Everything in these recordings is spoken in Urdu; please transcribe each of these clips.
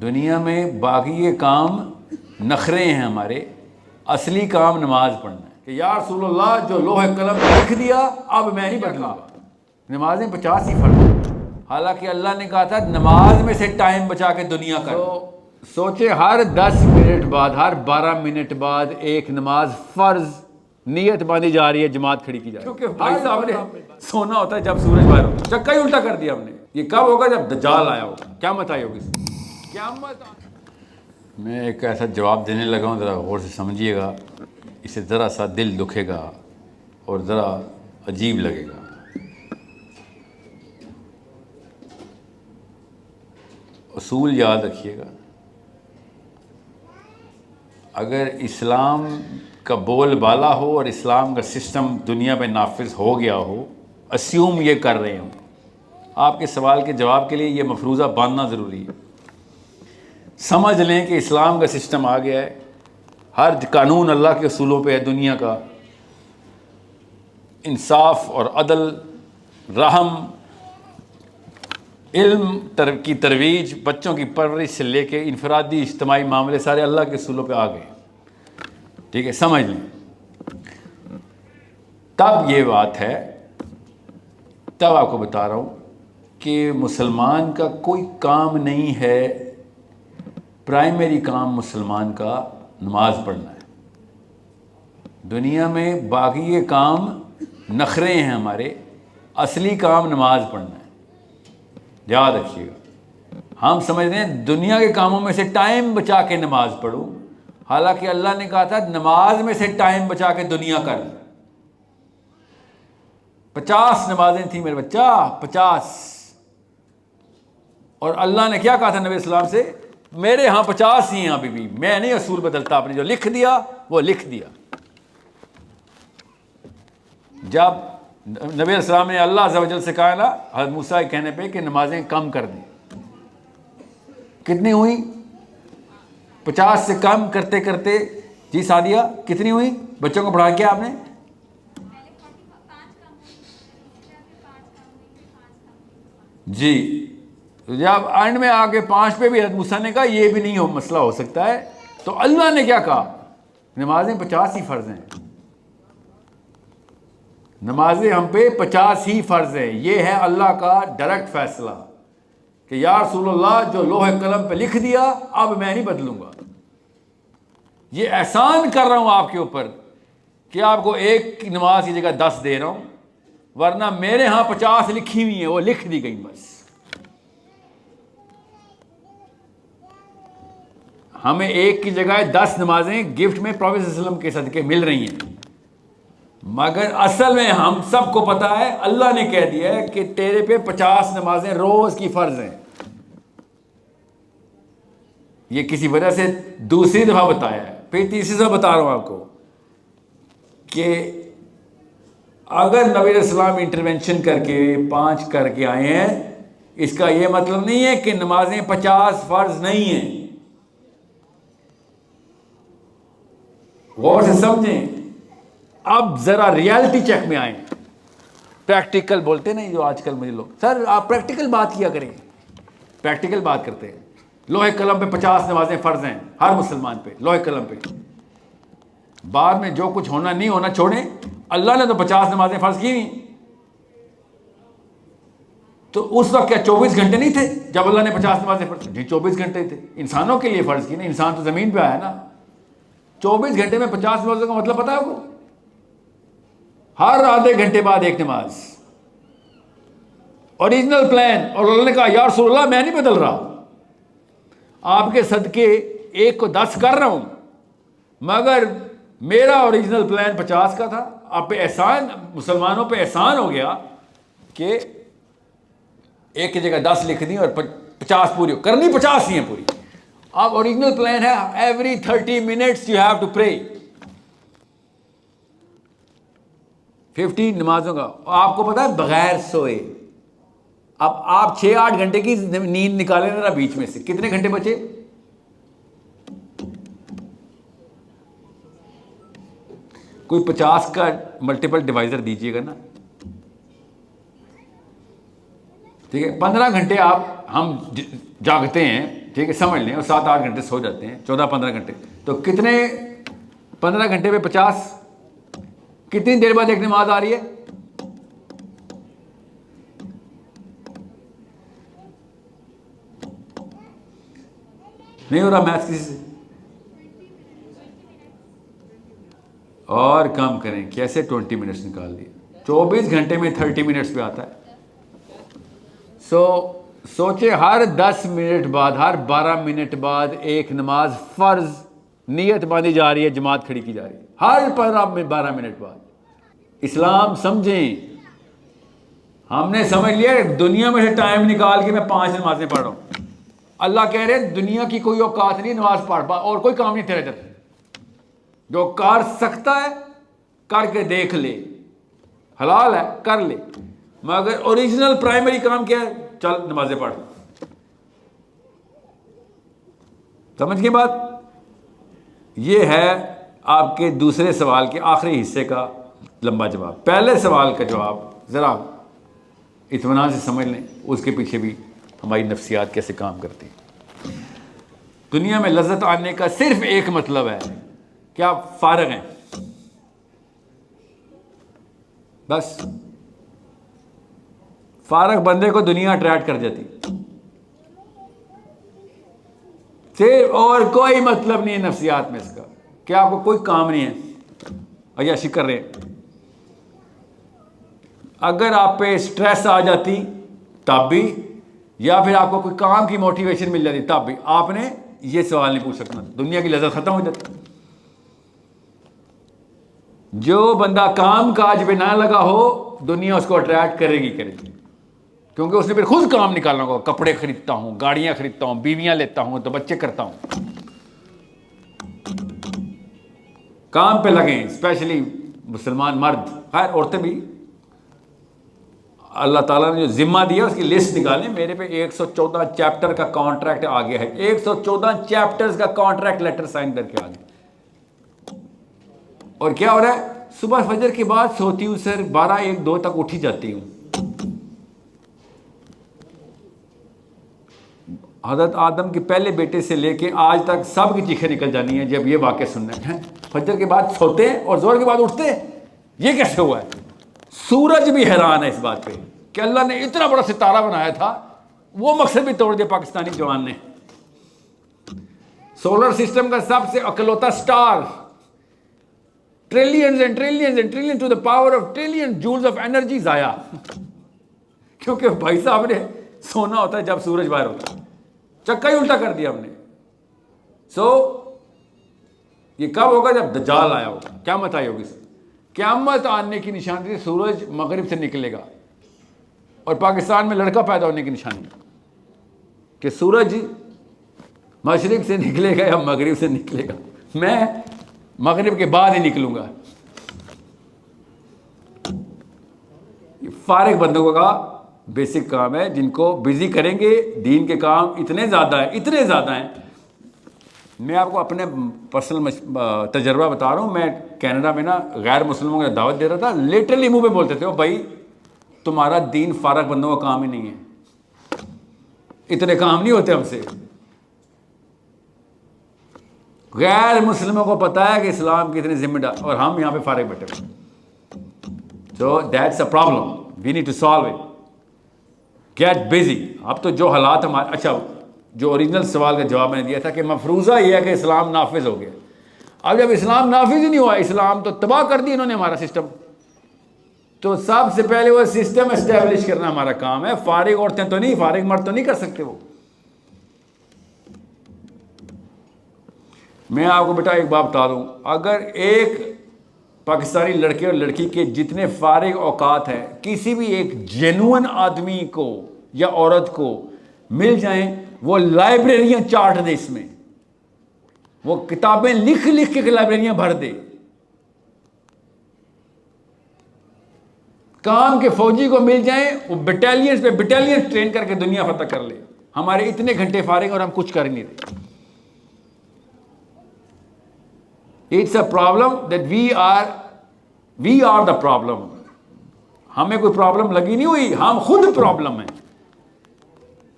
دنیا میں باقی یہ کام نخرے ہیں ہمارے، اصلی کام نماز پڑھنا ہے کہ یا رسول اللہ جو لوح قلم لکھ دیا اب میں نہیں بدلوں گا۔ نمازیں 50 ہی فرض ہیں، حالانکہ اللہ نے کہا تھا نماز میں سے ٹائم بچا کے دنیا کا۔ سوچے ہر 10 منٹ بعد، ہر 12 منٹ بعد ایک نماز فرض نیت باندھی جا رہی ہے، جماعت کھڑی کی جا رہی ہے، کیونکہ بھائی صاحب نے سونا ہوتا ہے جب سورج باہر ہوتا ہے۔ چکا ہی الٹا کر دیا ہم نے۔ یہ کب ہوگا؟ جب دجال آیا ہوگا، قیامت آئی ہوگی۔ میں ایک ایسا جواب دینے لگا ہوں، ذرا غور سے سمجھیے گا، اسے ذرا سا دل دکھے گا اور ذرا عجیب لگے گا۔ اصول یاد رکھیے گا، اگر اسلام کا بول بالا ہو اور اسلام کا سسٹم دنیا میں نافذ ہو گیا ہو، اسیوم یہ کر رہے ہوں، آپ کے سوال کے جواب کے لیے یہ مفروضہ باندھنا ضروری ہے۔ سمجھ لیں کہ اسلام کا سسٹم آ گیا ہے، ہر قانون اللہ کے اصولوں پہ ہے دنیا کا، انصاف اور عدل، رحم، علم کی ترویج، بچوں کی پرورش سے لے کے انفرادی اجتماعی معاملے سارے اللہ کے اصولوں پہ آ گئے۔ ٹھیک ہے، سمجھ لیں۔ تب یہ بات ہے، تب آپ کو بتا رہا ہوں کہ مسلمان کا کوئی کام نہیں ہے، پرائمری کام مسلمان کا نماز پڑھنا ہے۔ دنیا میں باقی یہ کام نخرے ہیں ہمارے، اصلی کام نماز پڑھنا ہے۔ یاد رکھیے گا، ہم سمجھتے ہیں دنیا کے کاموں میں سے ٹائم بچا کے نماز پڑھو، حالانکہ اللہ نے کہا تھا نماز میں سے ٹائم بچا کے دنیا کر۔ 50 نمازیں تھیں میرے بچہ، 50۔ اور اللہ نے کیا کہا تھا نبی اسلام سے؟ میرے ہاں 50 ہی ہیں ابھی بھی، میں نہیں اصول بدلتا، آپ نے جو لکھ دیا وہ لکھ دیا۔ جب نبی علیہ السلام نے اللہ عز و جل سے کہا نا حضرت موسیٰ کے کہنے پہ کہ نمازیں کم کر دیں، کتنی ہوئی؟ 50 سے کم کرتے کرتے جی سعدیہ کتنی ہوئی؟ بچوں کو پڑھا کیا آپ نے؟ جی، جب اینڈ میں آگے 5 پہ بھی حضرت موسیٰ نے کہا یہ بھی نہیں مسئلہ ہو سکتا ہے، تو اللہ نے کیا کہا؟ نمازیں 50 ہی فرض ہیں، نمازیں ہم پہ 50 ہی فرض ہیں۔ یہ ہے اللہ کا ڈائریکٹ فیصلہ کہ یا رسول اللہ جو لوح قلم پہ لکھ دیا اب میں نہیں بدلوں گا۔ یہ احسان کر رہا ہوں آپ کے اوپر کہ آپ کو ایک نماز کی جگہ 10 دے رہا ہوں، ورنہ میرے ہاں 50 لکھی ہوئی ہیں، وہ لکھ دی گئی بس۔ ہمیں ایک کی جگہ 10 نمازیں گفٹ میں پروفیٹ صلی اللہ علیہ وسلم کے صدقے مل رہی ہیں، مگر اصل میں ہم سب کو پتا ہے اللہ نے کہہ دیا ہے کہ تیرے پہ 50 نمازیں روز کی فرض ہیں۔ یہ کسی وجہ سے دوسری دفعہ بتایا ہے، پھر تیسری دفعہ بتا رہا ہوں آپ کو کہ اگر نبی علیہ السلام انٹرونشن کر کے 5 کر کے آئے ہیں، اس کا یہ مطلب نہیں ہے کہ نمازیں 50 فرض نہیں ہیں۔ غور سے سمجھیں۔ اب ذرا ریالٹی چیک میں آئیں، پریکٹیکل بولتے نہیں جو آج کل مجھے لوگ، سر آپ پریکٹیکل بات کیا کریں، پریکٹیکل بات کرتے ہیں۔ لوح قلم پہ 50 نمازیں فرض ہیں ہر مسلمان پہ، لوح قلم پہ۔ بعد میں جو کچھ ہونا نہیں ہونا چھوڑیں، اللہ نے تو 50 نمازیں فرض کی ہوئی، تو اس وقت کیا 24 گھنٹے نہیں تھے جب اللہ نے 50 نمازیں فرض کی؟ جی 24 گھنٹے تھے، انسانوں کے لیے فرض کی نا، انسان تو زمین پہ آیا نا۔ 24 گھنٹے میں 50 نمازوں کا مطلب پتا ہے آپ کو؟ ہر آدھے گھنٹے بعد ایک نماز، اوریجنل پلان۔ اور اللہ نے کہا یا رسول اللہ میں نہیں بدل رہا، آپ کے صدقے ایک کو 10 کر رہا ہوں، مگر میرا اوریجنل پلان 50 کا تھا۔ آپ پہ احسان، مسلمانوں پہ احسان ہو گیا کہ ایک کی جگہ 10 لکھ دی اور 50 پوری کرنی، 50 ہی ہیں پوری۔ اب اوریجنل پلان ہے every 30 minutes you have to pray, 15 نمازوں کا۔ آپ کو پتا ہے بغیر سوئے، اب آپ 6-8 گھنٹے کی نیند نکالیں ذرا بیچ میں سے، کتنے گھنٹے بچے؟ کوئی 50 کا ملٹیپل ڈیوائزر دیجئے گا نا، ٹھیک ہے، 15 گھنٹے ہم جاگتے ہیں، ٹھیک ہے سمجھ لیں، اور 7-8 گھنٹے سو جاتے ہیں، 14-15 گھنٹے، تو کتنے 15 گھنٹے پہ 50، کتنی دیر بعد ایک نماز آ رہی ہے؟ نہیں ہو رہا میتھس کسی سے؟ اور کم کریں، کیسے 20 منٹس نکال دیے؟ 24 گھنٹے میں 30 منٹس پہ آتا ہے۔ سوچے ہر 10 منٹ بعد، ہر 12 منٹ بعد ایک نماز فرض نیت باندھی جا رہی ہے، جماعت کھڑی کی جا رہی ہے، ہر 12 منٹ بعد۔ اسلام سمجھیں، ہم نے سمجھ لیا دنیا میں سے ٹائم نکال کے میں 5 نمازیں پڑھ رہا ہوں۔ اللہ کہہ رہے دنیا کی کوئی اوقات نہیں نماز پڑھ پا، اور کوئی کام نہیں تیرے ادھر، جو کر سکتا ہے کر کے دیکھ لے، حلال ہے کر لے، مگر اوریجنل پرائمری کام کیا ہے؟ چل نمازیں پڑھ۔ سمجھ گئے بات؟ یہ ہے آپ کے دوسرے سوال کے آخری حصے کا لمبا جواب۔ پہلے سوال کا جواب ذرا اطمینان سے سمجھ لیں، اس کے پیچھے بھی ہماری نفسیات کیسے کام کرتی ہیں۔ دنیا میں لذت آنے کا صرف ایک مطلب ہے کہ آپ فارغ ہیں، بس۔ فارغ بندے کو دنیا اٹریکٹ کر جاتی، صرف، اور کوئی مطلب نہیں ہے نفسیات میں اس کا، کہ آپ کو کوئی کام نہیں ہے، عیاشی کر رہے ہیں۔ اگر آپ پہ سٹریس آ جاتی تب بھی، یا پھر آپ کو کوئی کام کی موٹیویشن مل جاتی تب بھی، آپ نے یہ سوال نہیں پوچھ سکنا، دنیا کی لذت ختم ہو جاتی۔ جو بندہ کام کاج پہ نہ لگا ہو، دنیا اس کو اٹریکٹ کرے گی، کیونکہ اس نے پھر خود کام نکالنا ہوگا۔ کپڑے خریدتا ہوں، گاڑیاں خریدتا ہوں، بیویاں لیتا ہوں، تو بچے کرتا ہوں۔ کام پہ لگیں، اسپیشلی مسلمان مرد، خیر عورتیں بھی۔ اللہ تعالیٰ نے جو ذمہ دیا اس کی لسٹ نکالیں، میرے پہ 114 چیپٹر کا کانٹریکٹ آ گیا ہے، 114 چیپٹرز کا کانٹریکٹ لیٹر سائن کر کے آ گیا۔ اور کیا ہو رہا ہے؟ صبح فجر کے بعد سوتی ہوں سر، 12-1-2 تک اٹھی جاتی ہوں۔ حضرت آدم کے پہلے بیٹے سے لے کے آج تک سب کی چیخیں نکل جانی ہیں جب یہ واقعہ سننا ہے۔ فجر کے بعد سوتے ہیں اور زہر کے بعد اٹھتے ہیں، یہ کیسے ہوا ہے؟ سورج بھی حیران ہے اس بات پہ کہ اللہ نے اتنا بڑا ستارہ بنایا تھا، وہ مقصد بھی توڑ دیا پاکستانی جوان نے۔ سولر سسٹم کا سب سے اکلوتا star, trillions and trillions and trillions to the power of trillion joules of energy ضائع، کیونکہ بھائی صاحب نے سونا ہوتا ہے جب سورج باہر ہوتا ہے، چکا ہی الٹا کر دیا ہم نے۔ یہ کب ہوگا؟ جب دجال آیا ہوگا، قیامت آئی ہوگی۔ قیامت آنے کی نشانی سورج مغرب سے نکلے گا، اور پاکستان میں لڑکا پیدا ہونے کی نشانی کہ سورج مشرق سے نکلے گا یا مغرب سے نکلے گا۔ میں مغرب کے بعد ہی نکلوں گا۔ فارغ بندوں کا بیسک کام ہے، جن کو بزی کریں گے۔ دین کے کام اتنے زیادہ ہیں۔ میں آپ کو اپنے پرسنل تجربہ بتا رہا ہوں۔ میں کینیڈا میں نا غیر مسلموں کو دعوت دے رہا تھا، لٹرلی منہ پہ بولتے تھے، او بھائی تمہارا دین فارغ بندوں کا کام ہی نہیں ہے، اتنے کام نہیں ہوتے ہم سے۔ غیر مسلموں کو پتا ہے کہ اسلام کتنے ذمہ دار، اور ہم یہاں پہ فارغ بیٹھے ہوئے۔ So that's a problem. We need to solve it. Get busy. اب تو جو حالات ہمارے، اچھا جو اوریجنل سوال کا جواب میں نے دیا تھا کہ مفروضہ یہ ہے کہ اسلام نافذ ہو گیا۔ اب جب اسلام نافذ ہی نہیں ہوا، اسلام تو تباہ کر دی انہوں نے ہمارا سسٹم، تو سب سے پہلے وہ سسٹم اسٹیبلش کرنا ہمارا کام ہے۔ فارغ عورتیں تو نہیں، فارغ مرد تو نہیں کر سکتے وہ۔ میں آپ کو بیٹا ایک بات بتا دوں، اگر ایک پاکستانی لڑکے اور لڑکی کے جتنے فارغ اوقات ہیں کسی بھی ایک جینوئن آدمی کو یا عورت کو مل جائیں، وہ لائبریریاں چاٹ دے، اس میں وہ کتابیں لکھ لکھ کے لائبریریاں بھر دے، کام کے فوجی کو مل جائیں، وہ بٹالینز پہ بٹالین ٹرین کر کے دنیا فتح کر لے۔ ہمارے اتنے گھنٹے فارغ اور ہم کچھ کر نہیں رہے۔ It's a problem that we are the problem. ہمیں کوئی پرابلم لگی نہیں ہوئی، ہم خود پرابلم ہیں۔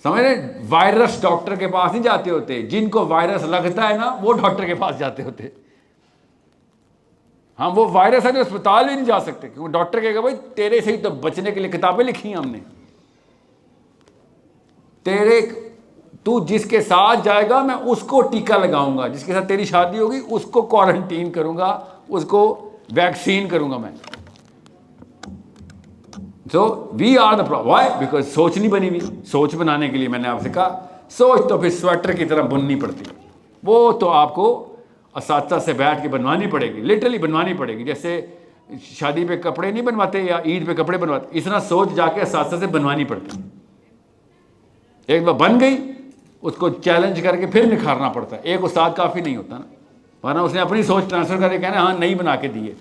سمجھ رہے؟ وائرس ڈاکٹر کے پاس نہیں جاتے ہوتے، جن کو وائرس لگتا ہے نا وہ ڈاکٹر کے پاس جاتے ہوتے. ہم وہ وائرس ہے جو اسپتال بھی نہیں جا سکتے، کیونکہ ڈاکٹر کہے گا بھائی تیرے سے ہی تو بچنے کے لیے کتابیں لکھی ہیں ہم نے، تو جس کے ساتھ جائے گا میں اس کو ٹیکہ لگاؤں گا، جس کے ساتھ تیری شادی ہوگی اس کو کوارنٹین کروں گا، اس کو ویکسین کروں گا میں. So we are the problem. Why? Because سوچ نہیں بنی ہوئی. سوچ بنانے کے لیے میں نے آپ سے کہا سوچ تو پھر سویٹر کی طرح بننی پڑتی، وہ تو آپ کو اساتذہ سے بیٹھ کے بنوانی پڑے گی، لٹرلی بنوانی پڑے گی. جیسے شادی پہ کپڑے نہیں بنواتے یا عید پہ کپڑے بنواتے، اس طرح سوچ جا کے اساتذہ سے بنوانی پڑتی. ایک بار بن گئی اس کو چیلنج کر کے پھر نکھارنا پڑتا ہے. ایک استاد کافی نہیں ہوتا نا، ورنہ اس نے اپنی سوچ ٹرانسفر کر کے کہنا ہاں نہیں بنا کے دیے.